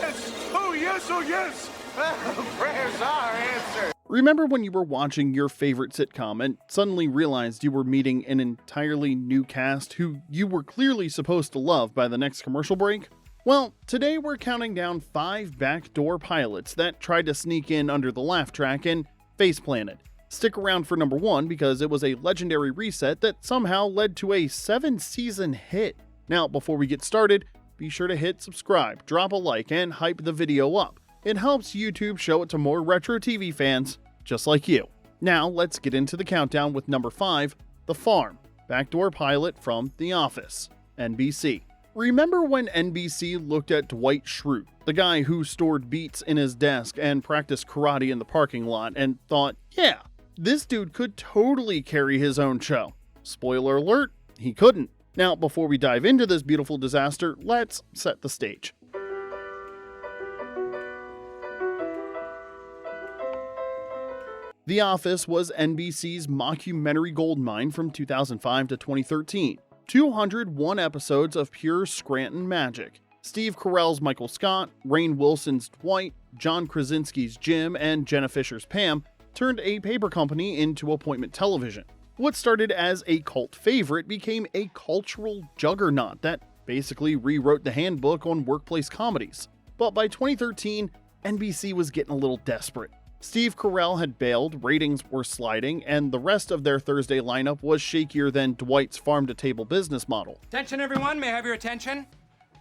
yes! Oh, yes, oh, yes! Prayers are answered. Remember when you were watching your favorite sitcom and suddenly realized you were meeting an entirely new cast who you were clearly supposed to love by the next commercial break? Well, today we're counting down 5 backdoor pilots that tried to sneak in under the laugh track and face-planted. Stick around for number 1 because it was a legendary reset that somehow led to a 7-season hit. Now, before we get started, be sure to hit subscribe, drop a like, and hype the video up. It helps YouTube show it to more retro TV fans just like you. Now, let's get into the countdown with number 5, The Farm, backdoor pilot from The Office, NBC. Remember when NBC looked at Dwight Schrute, the guy who stored beats in his desk and practiced karate in the parking lot, and thought, yeah, this dude could totally carry his own show? Spoiler alert, he couldn't. Now, before we dive into this beautiful disaster, let's set the stage. The Office was NBC's mockumentary goldmine from 2005 to 2013. 201 episodes of pure Scranton magic. Steve Carell's Michael Scott, Rainn Wilson's Dwight, John Krasinski's Jim, and Jenna Fischer's Pam turned a paper company into appointment television. What started as a cult favorite became a cultural juggernaut that basically rewrote the handbook on workplace comedies. But by 2013, NBC was getting a little desperate. Steve Carell had bailed, ratings were sliding, and the rest of their Thursday lineup was shakier than Dwight's farm-to-table business model. Attention everyone, may I have your attention?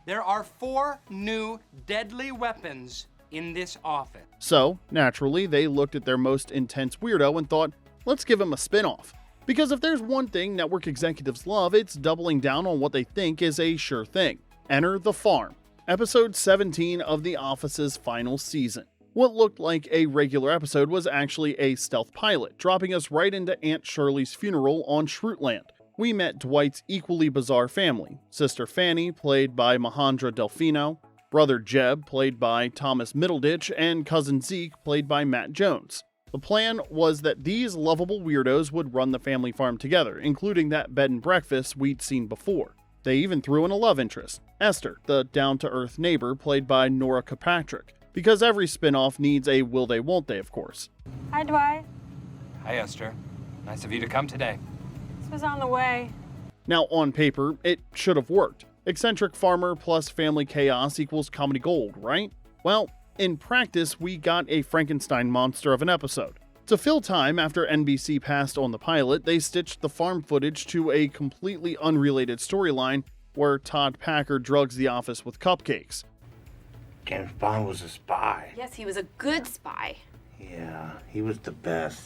There are 4 new deadly weapons in this office. So, naturally, they looked at their most intense weirdo and thought, let's give him a spin-off. Because if there's one thing network executives love, it's doubling down on what they think is a sure thing. Enter The Farm, episode 17 of The Office's final season. What looked like a regular episode was actually a stealth pilot, dropping us right into Aunt Shirley's funeral on Shruteland. We met Dwight's equally bizarre family, Sister Fanny, played by Mahendra Delfino, Brother Jeb, played by Thomas Middleditch, and Cousin Zeke, played by Matt Jones. The plan was that these lovable weirdos would run the family farm together, including that bed and breakfast we'd seen before. They even threw in a love interest, Esther, the down-to-earth neighbor, played by Nora Kirkpatrick. Because every spin-off needs a will they won't they, of course. Hi, Dwight. Hi, Esther. Nice of you to come today. This was on the way. Now, on paper, it should have worked. Eccentric farmer plus family chaos equals comedy gold, right? Well, in practice, we got a Frankenstein monster of an episode. To fill time after NBC passed on the pilot, they stitched the farm footage to a completely unrelated storyline where Todd Packer drugs the office with cupcakes. James Bond was a spy. Yes, he was a good spy. Yeah, he was the best.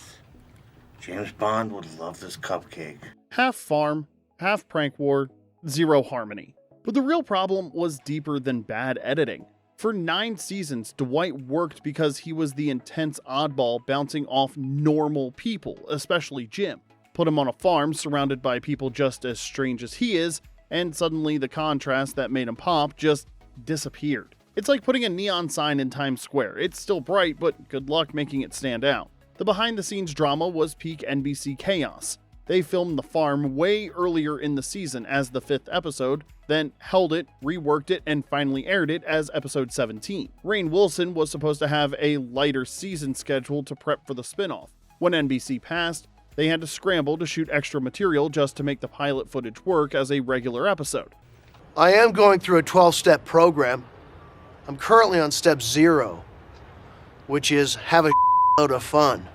James Bond would love this cupcake. Half farm, half prank war, zero harmony. But the real problem was deeper than bad editing. For 9 seasons, Dwight worked because he was the intense oddball bouncing off normal people, especially Jim. Put him on a farm surrounded by people just as strange as he is, and suddenly the contrast that made him pop just disappeared. It's like putting a neon sign in Times Square. It's still bright, but good luck making it stand out. The behind-the-scenes drama was peak NBC chaos. They filmed The Farm way earlier in the season as the 5th episode, then held it, reworked it, and finally aired it as episode 17. Rainn Wilson was supposed to have a lighter season schedule to prep for the spinoff. When NBC passed, they had to scramble to shoot extra material just to make the pilot footage work as a regular episode. I am going through a 12-step program. I'm currently on step 0, which is have a load of fun.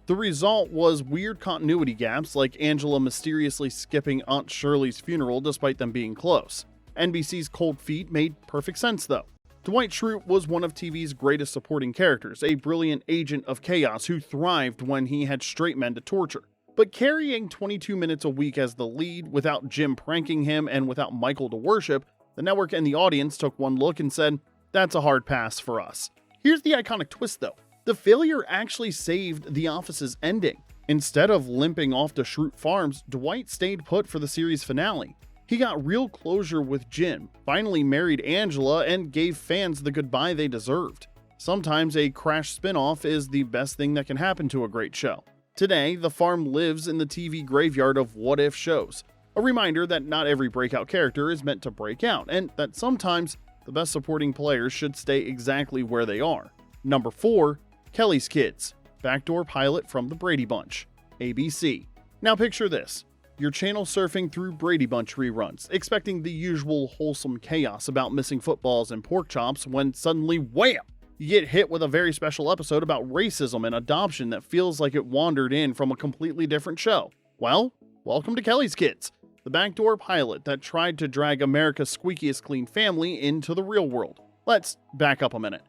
The result was weird continuity gaps, like Angela mysteriously skipping Aunt Shirley's funeral despite them being close. NBC's cold feet made perfect sense though. Dwight Schrute was one of TV's greatest supporting characters, a brilliant agent of chaos who thrived when he had straight men to torture. But carrying 22 minutes a week as the lead, without Jim pranking him and without Michael to worship, the network and the audience took one look and said, that's a hard pass for us. Here's the iconic twist though. The failure actually saved The Office's ending. Instead of limping off to Schrute Farms, Dwight stayed put for the series finale. He got real closure with Jim, finally married Angela, and gave fans the goodbye they deserved. Sometimes a crash spinoff is the best thing that can happen to a great show. Today, The Farm lives in the TV graveyard of what-if shows. A reminder that not every breakout character is meant to break out, and that sometimes the best supporting players should stay exactly where they are. Number 4, Kelly's Kids, Backdoor pilot from the Brady Bunch, ABC. Now picture this. You're channel surfing through Brady Bunch reruns, expecting the usual wholesome chaos about missing footballs and pork chops when suddenly, wham! You get hit with a very special episode about racism and adoption that feels like it wandered in from a completely different show. Well, welcome to Kelly's Kids, the backdoor pilot that tried to drag America's squeakiest clean family into the real world. Let's back up a minute.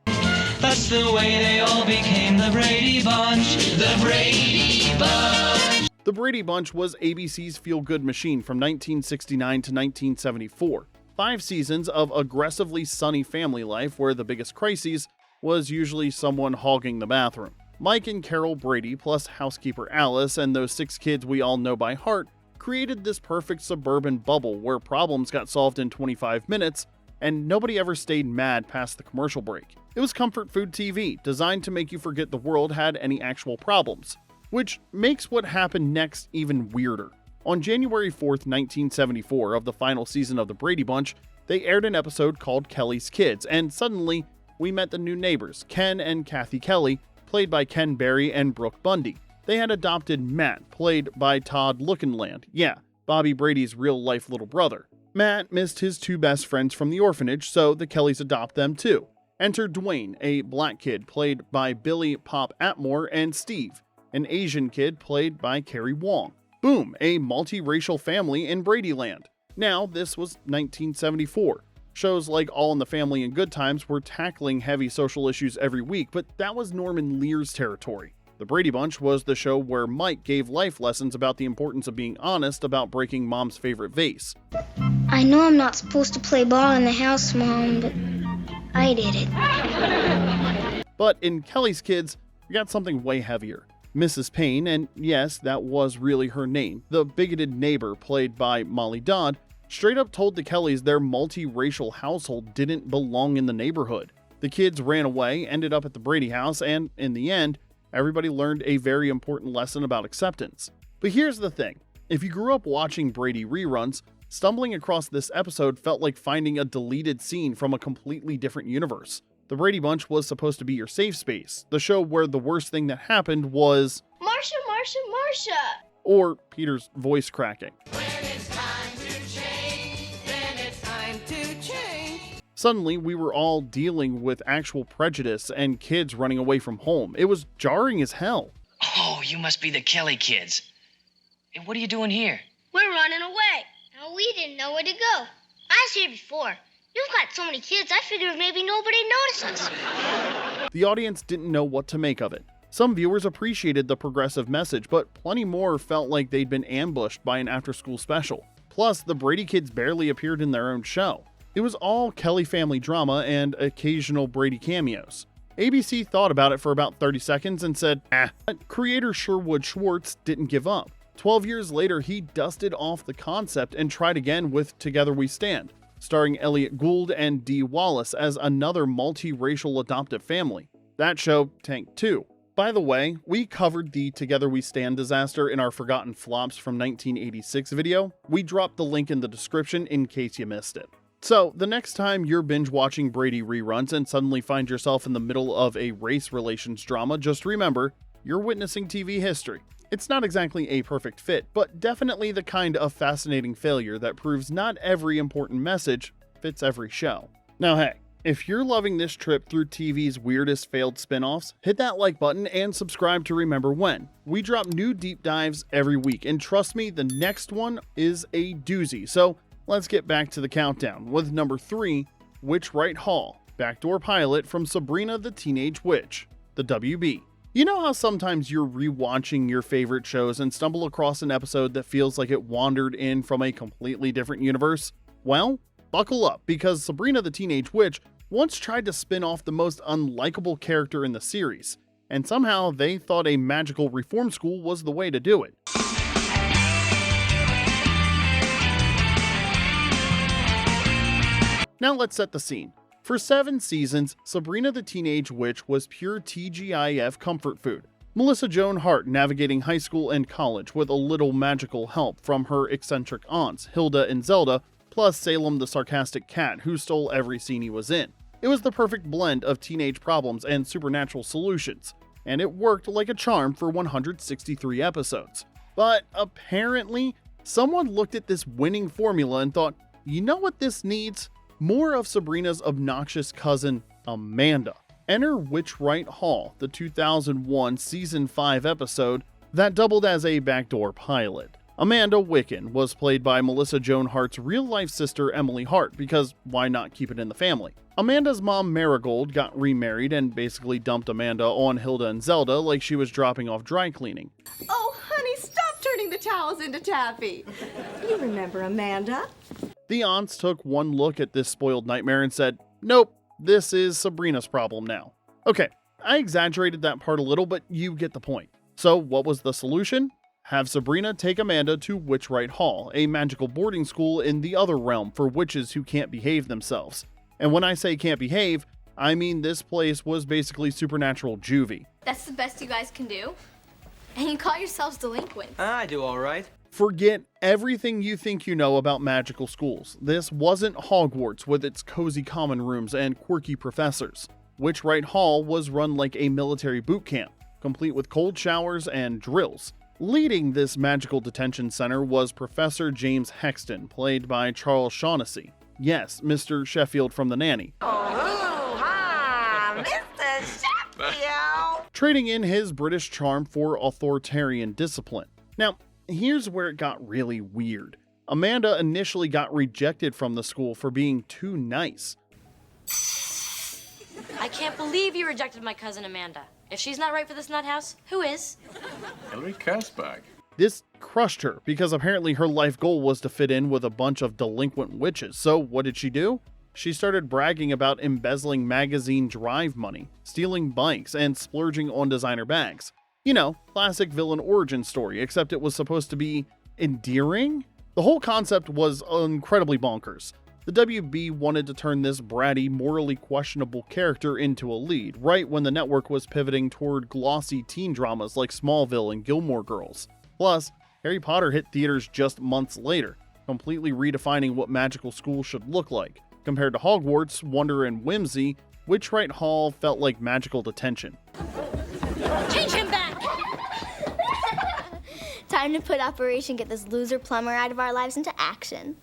That's the way they all became the Brady Bunch. The Brady Bunch. The Brady Bunch was ABC's feel-good machine from 1969 to 1974. 5 seasons of aggressively sunny family life where the biggest crises was usually someone hogging the bathroom. Mike and Carol Brady plus housekeeper Alice and those 6 kids we all know by heart created this perfect suburban bubble where problems got solved in 25 minutes and nobody ever stayed mad past the commercial break. It was comfort food TV, designed to make you forget the world had any actual problems, which makes what happened next even weirder. On January 4th, 1974, of the final season of the Brady Bunch, they aired an episode called Kelly's Kids, and suddenly, we met the new neighbors, Ken and Kathy Kelly, played by Ken Berry and Brooke Bundy. They had adopted Matt, played by Todd Lookinland, Bobby Brady's real-life little brother. Matt missed his 2 best friends from the orphanage, so the Kellys adopt them too. Enter Dwayne, a black kid played by Billy Pop Atmore, and Steve, an Asian kid played by Carrie Wong. Boom, a multiracial family in Bradyland. Now, this was 1974. Shows like All in the Family and Good Times were tackling heavy social issues every week, but that was Norman Lear's territory. The Brady Bunch was the show where Mike gave life lessons about the importance of being honest about breaking Mom's favorite vase. I know I'm not supposed to play ball in the house, Mom, but I did it. But in Kelly's Kids, we got something way heavier. Mrs. Payne, and yes, that was really her name, the bigoted neighbor played by Molly Dodd, straight up told the Kellys their multiracial household didn't belong in the neighborhood. The kids ran away, ended up at the Brady house, and in the end, everybody learned a very important lesson about acceptance. But here's the thing. If you grew up watching Brady reruns, stumbling across this episode felt like finding a deleted scene from a completely different universe. The Brady Bunch was supposed to be your safe space, the show where the worst thing that happened was Marsha, Marsha, Marsha! Or Peter's voice cracking. Suddenly, we were all dealing with actual prejudice and kids running away from home. It was jarring as hell. Oh, you must be the Kelly kids. Hey, what are you doing here? We're running away. Now we didn't know where to go. I was here before. You've got so many kids, I figured maybe nobody'd notice us. The audience didn't know what to make of it. Some viewers appreciated the progressive message, but plenty more felt like they'd been ambushed by an after-school special. Plus, the Brady kids barely appeared in their own show. It was all Kelly family drama and occasional Brady cameos. ABC thought about it for about 30 seconds and said, But creator Sherwood Schwartz didn't give up. 12 years later, he dusted off the concept and tried again with Together We Stand, starring Elliot Gould and Dee Wallace as another multiracial adoptive family. That show tanked too. By the way, we covered the Together We Stand disaster in our Forgotten Flops from 1986 video. We dropped the link in the description in case you missed it. So, the next time you're binge watching Brady reruns and suddenly find yourself in the middle of a race relations drama, just remember, you're witnessing TV history. It's not exactly a perfect fit, but definitely the kind of fascinating failure that proves not every important message fits every show. Now hey, if you're loving this trip through TV's weirdest failed spin-offs, hit that like button and subscribe to Remember When. We drop new deep dives every week, and trust me, the next one is a doozy. So let's get back to the countdown with number 3, Witchright Hall, backdoor pilot from Sabrina the Teenage Witch, the WB. You know how sometimes you're rewatching your favorite shows and stumble across an episode that feels like it wandered in from a completely different universe? Well, buckle up, because Sabrina the Teenage Witch once tried to spin off the most unlikable character in the series, and somehow they thought a magical reform school was the way to do it. Now let's set the scene. For 7 seasons, Sabrina the Teenage Witch was pure TGIF comfort food. Melissa Joan Hart navigating high school and college with a little magical help from her eccentric aunts, Hilda and Zelda, plus Salem the sarcastic cat who stole every scene he was in. It was the perfect blend of teenage problems and supernatural solutions, and it worked like a charm for 163 episodes. But apparently, someone looked at this winning formula and thought, you know what this needs? More of Sabrina's obnoxious cousin, Amanda. Enter Witchright Hall, the 2001 Season 5 episode that doubled as a backdoor pilot. Amanda Wiccan was played by Melissa Joan Hart's real-life sister Emily Hart, because why not keep it in the family? Amanda's mom Marigold got remarried and basically dumped Amanda on Hilda and Zelda like she was dropping off dry cleaning. Oh, honey, stop turning the towels into taffy. You remember Amanda? The aunts took one look at this spoiled nightmare and said, nope, this is Sabrina's problem now. Okay, I exaggerated that part a little, but you get the point. So what was the solution? Have Sabrina take Amanda to Witchright Hall, a magical boarding school in the other realm for witches who can't behave themselves. And when I say can't behave, I mean this place was basically supernatural juvie. That's the best you guys can do? And you call yourselves delinquents. I do all right. Forget everything you think you know about magical schools. This wasn't Hogwarts with its cozy common rooms and quirky professors. Witchright Hall was run like a military boot camp, complete with cold showers and drills. Leading this magical detention center was Professor James Hexton, played by Charles Shaughnessy. Yes, Mr. Sheffield from The Nanny. Oh, hi, Mr. Sheffield. Trading in his British charm for authoritarian discipline. Now, here's where it got really weird. Amanda initially got rejected from the school for being too nice. I can't believe you rejected my cousin Amanda. If she's not right for this nut house, who is? Hillary Castback. This crushed her because apparently her life goal was to fit in with a bunch of delinquent witches. So what did she do? She started bragging about embezzling magazine drive money, stealing bikes, and splurging on designer bags. You know, classic villain origin story, except it was supposed to be endearing? The whole concept was incredibly bonkers. The WB wanted to turn this bratty, morally questionable character into a lead, right when the network was pivoting toward glossy teen dramas like Smallville and Gilmore Girls. Plus, Harry Potter hit theaters just months later, completely redefining what magical school should look like. Compared to Hogwarts, wonder, and whimsy, Witchright Hall felt like magical detention. Change him back! Time to put Operation Get This Loser Plumber Out of Our Lives into action.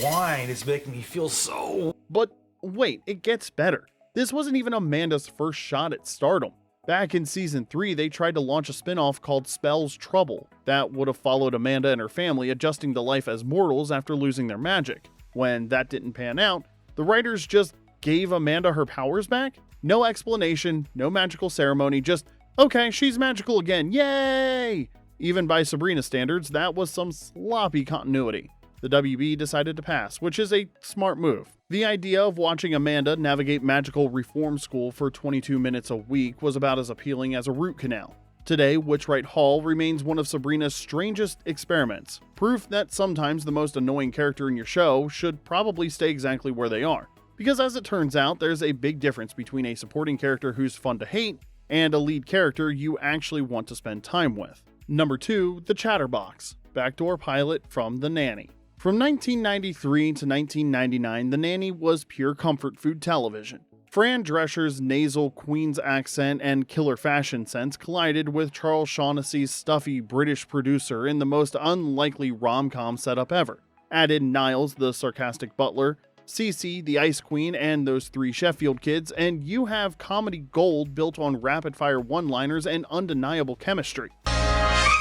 Wine is making me feel so... But wait, it gets better. This wasn't even Amanda's first shot at stardom. Back in season 3, they tried to launch a spin-off called Spells Trouble that would have followed Amanda and her family adjusting to life as mortals after losing their magic. When that didn't pan out, the writers just gave Amanda her powers back? No explanation, no magical ceremony, just, okay, she's magical again, yay! Even by Sabrina standards, that was some sloppy continuity. The WB decided to pass, which is a smart move. The idea of watching Amanda navigate magical reform school for 22 minutes a week was about as appealing as a root canal. Today, Witchright Hall remains one of Sabrina's strangest experiments, proof that sometimes the most annoying character in your show should probably stay exactly where they are. Because as it turns out, there's a big difference between a supporting character who's fun to hate and a lead character you actually want to spend time with. Number 2, the Chatterbox, backdoor pilot from The Nanny. From 1993 to 1999, The Nanny was pure comfort food television. Fran Drescher's nasal Queen's accent and killer fashion sense collided with Charles Shaughnessy's stuffy British producer in the most unlikely rom-com setup ever. Add in Niles, the sarcastic butler, Cece, the Ice Queen, and those 3 Sheffield kids, and you have comedy gold built on rapid-fire one-liners and undeniable chemistry.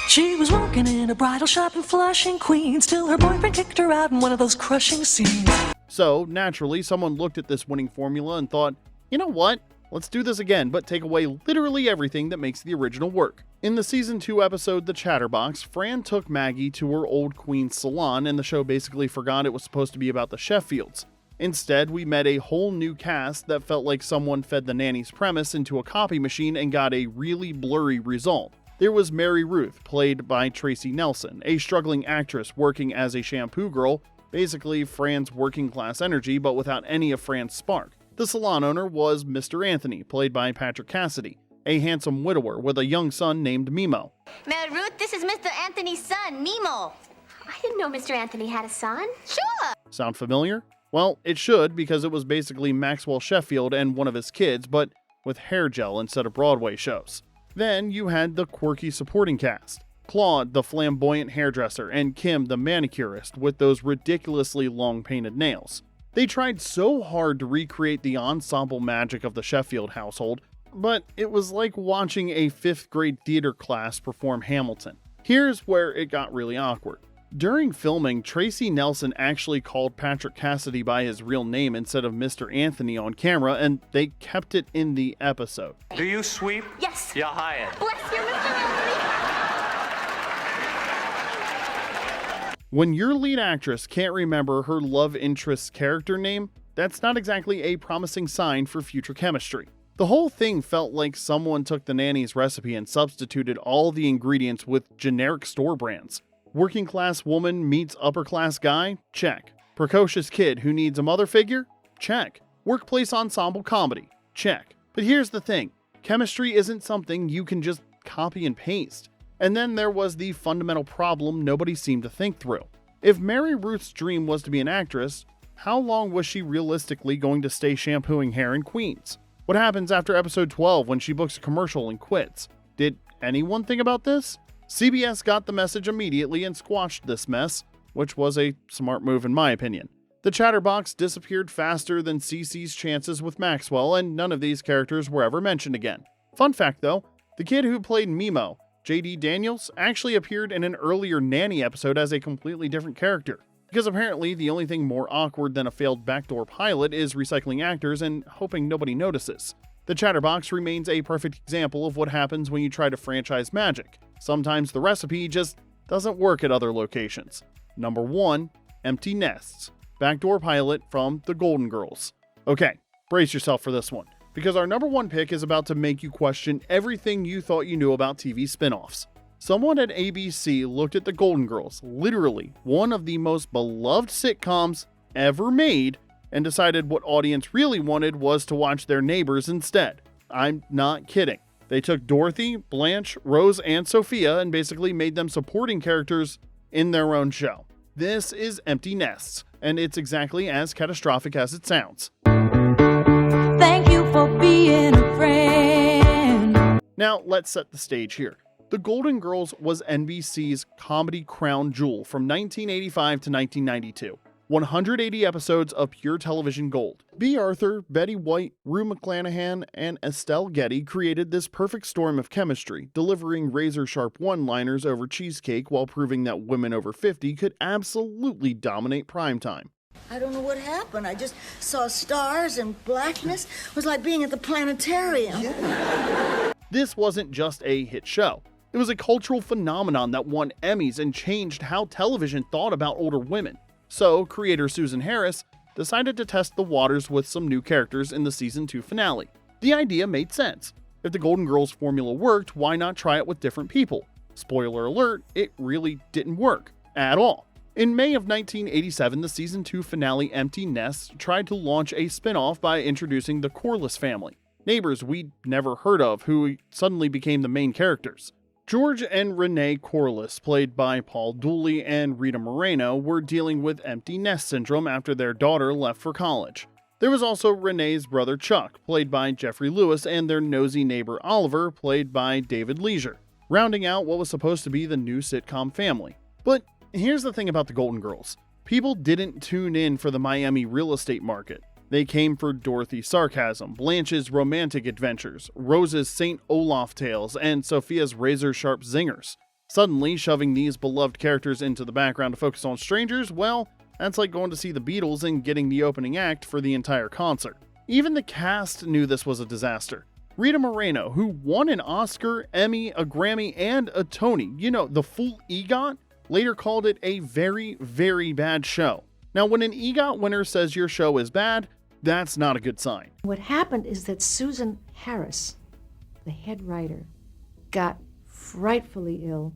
She was working in a bridal shop in Flushing, Queens, till her boyfriend kicked her out in one of those crushing scenes. So, naturally, someone looked at this winning formula and thought, you know what? Let's do this again, but take away literally everything that makes the original work. In the season 2 episode, The Chatterbox, Fran took Maggie to her old queen's salon, and the show basically forgot it was supposed to be about the Sheffields. Instead, we met a whole new cast that felt like someone fed the nanny's premise into a copy machine and got a really blurry result. There was Mary Ruth, played by Tracy Nelson, a struggling actress working as a shampoo girl, basically Fran's working class energy but without any of Fran's spark. The salon owner was Mr. Anthony, played by Patrick Cassidy, a handsome widower with a young son named Mimo. Mary Ruth, this is Mr. Anthony's son, Mimo. I didn't know Mr. Anthony had a son. Sure. Sound familiar? Well, it should, because it was basically Maxwell Sheffield and one of his kids, but with hair gel instead of Broadway shows. Then you had the quirky supporting cast. Claude, the flamboyant hairdresser, and Kim, the manicurist, with those ridiculously long painted nails. They tried so hard to recreate the ensemble magic of the Sheffield household, but it was like watching a 5th grade theater class perform Hamilton. Here's where it got really awkward. During filming, Tracy Nelson actually called Patrick Cassidy by his real name instead of Mr. Anthony on camera, and they kept it in the episode. Do you sweep? Yes. You're hired. Bless you, Mr. Anthony. When your lead actress can't remember her love interest's character name, that's not exactly a promising sign for future chemistry. The whole thing felt like someone took the Nanny's recipe and substituted all the ingredients with generic store brands. Working class woman meets upper class guy? Check. Precocious kid who needs a mother figure? Check. Workplace ensemble comedy? Check. But here's the thing. Chemistry isn't something you can just copy and paste. And then there was the fundamental problem nobody seemed to think through. If Mary Ruth's dream was to be an actress, how long was she realistically going to stay shampooing hair in Queens? What happens after episode 12 when she books a commercial and quits? Did anyone think about this? CBS got the message immediately and squashed this mess, which was a smart move in my opinion. The Chatterbox disappeared faster than Cece's chances with Maxwell, and none of these characters were ever mentioned again. Fun fact though, the kid who played Mimo, J.D. Daniels, actually appeared in an earlier Nanny episode as a completely different character. Because apparently the only thing more awkward than a failed Backdoor pilot is recycling actors and hoping nobody notices. The Chatterbox remains a perfect example of what happens when you try to franchise magic. Sometimes the recipe just doesn't work at other locations. Number 1, Empty Nests. Backdoor pilot from The Golden Girls. Okay, brace yourself for this one, because our number 1 pick is about to make you question everything you thought you knew about TV spinoffs. Someone at ABC looked at The Golden Girls, literally one of the most beloved sitcoms ever made, and decided what audience really wanted was to watch their neighbors instead. I'm not kidding. They took Dorothy, Blanche, Rose, and Sophia and basically made them supporting characters in their own show. This is Empty Nests, and it's exactly as catastrophic as it sounds. Thank you for being a friend. Now, let's set the stage here. The Golden Girls was NBC's comedy crown jewel from 1985 to 1992. 180 episodes of pure television gold. Bea Arthur, Betty White, Rue McClanahan, and Estelle Getty created this perfect storm of chemistry, delivering razor-sharp one-liners over cheesecake while proving that women over 50 could absolutely dominate primetime. I don't know what happened. I just saw stars and blackness. It was like being at the planetarium. This wasn't just a hit show. It was a cultural phenomenon that won Emmys and changed how television thought about older women. So, creator Susan Harris decided to test the waters with some new characters in the season 2 finale. The idea made sense. If the Golden Girls formula worked, why not try it with different people? Spoiler alert, it really didn't work. At all. In May of 1987, the season 2 finale Empty Nests tried to launch a spin-off by introducing the Corliss family. Neighbors we'd never heard of who suddenly became the main characters. George and Renee Corliss, played by Paul Dooley and Rita Moreno, were dealing with empty nest syndrome after their daughter left for college. There was also Renee's brother Chuck, played by Jeffrey Lewis, and their nosy neighbor Oliver, played by David Leisure, rounding out what was supposed to be the new sitcom family. But here's the thing about the Golden Girls. People didn't tune in for the Miami real estate market. They came for Dorothy's sarcasm, Blanche's romantic adventures, Rose's St. Olaf tales, and Sophia's razor-sharp zingers. Suddenly, shoving these beloved characters into the background to focus on strangers, well, that's like going to see the Beatles and getting the opening act for the entire concert. Even the cast knew this was a disaster. Rita Moreno, who won an Oscar, Emmy, a Grammy, and a Tony, the full EGOT, later called it a very, very bad show. Now, when an EGOT winner says your show is bad, that's not a good sign. What happened is that Susan Harris, the head writer, got frightfully ill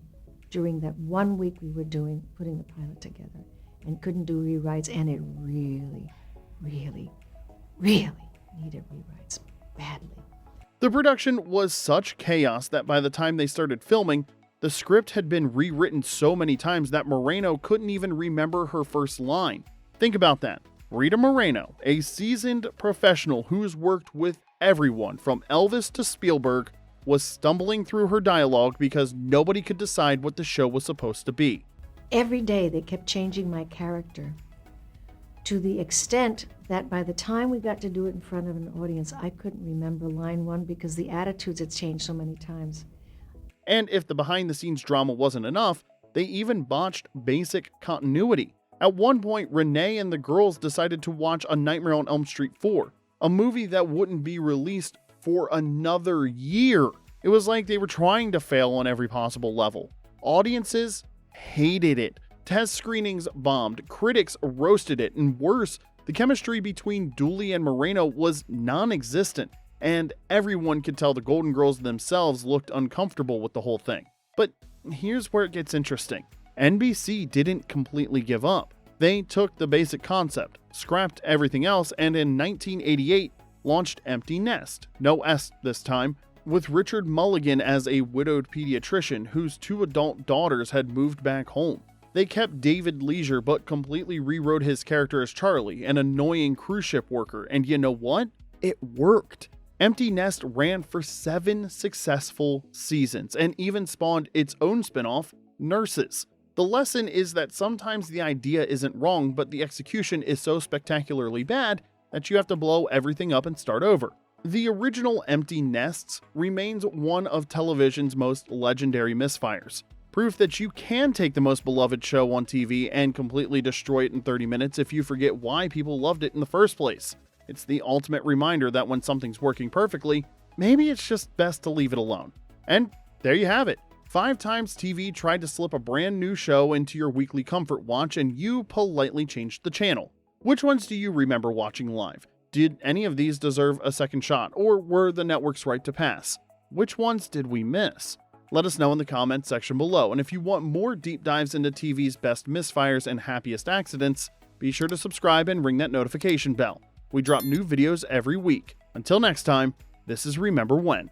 during that 1 week we were putting the pilot together, and couldn't do rewrites, and it really, really, really needed rewrites badly. The production was such chaos that by the time they started filming, the The script had been rewritten so many times that Moreno couldn't even remember her first line. Think about that. Rita Moreno, a seasoned professional who's worked with everyone from Elvis to Spielberg, was stumbling through her dialogue because nobody could decide what the show was supposed to be. Every day they kept changing my character to the extent that by the time we got to do it in front of an audience, I couldn't remember line one because the attitudes had changed so many times. And if the behind-the-scenes drama wasn't enough, they even botched basic continuity. At one point, Renee and the girls decided to watch A Nightmare on Elm Street 4, a movie that wouldn't be released for another year. It was like they were trying to fail on every possible level. Audiences hated it. Test screenings bombed, critics roasted it, and worse, the chemistry between Dooley and Moreno was non-existent, and everyone could tell the Golden Girls themselves looked uncomfortable with the whole thing. But here's where it gets interesting. NBC didn't completely give up. They took the basic concept, scrapped everything else, and in 1988 launched Empty Nest, no S this time, with Richard Mulligan as a widowed pediatrician whose 2 adult daughters had moved back home. They kept David Leisure but completely rewrote his character as Charlie, an annoying cruise ship worker, and you know what? It worked. Empty Nest ran for 7 successful seasons and even spawned its own spinoff, Nurses. The lesson is that sometimes the idea isn't wrong, but the execution is so spectacularly bad that you have to blow everything up and start over. The original Empty Nests remains one of television's most legendary misfires. Proof that you can take the most beloved show on TV and completely destroy it in 30 minutes if you forget why people loved it in the first place. It's the ultimate reminder that when something's working perfectly, maybe it's just best to leave it alone. And there you have it. 5 times TV tried to slip a brand new show into your weekly comfort watch and you politely changed the channel. Which ones do you remember watching live? Did any of these deserve a second shot, or were the networks right to pass? Which ones did we miss? Let us know in the comments section below, and if you want more deep dives into TV's best misfires and happiest accidents, be sure to subscribe and ring that notification bell. We drop new videos every week. Until next time, this is Remember When.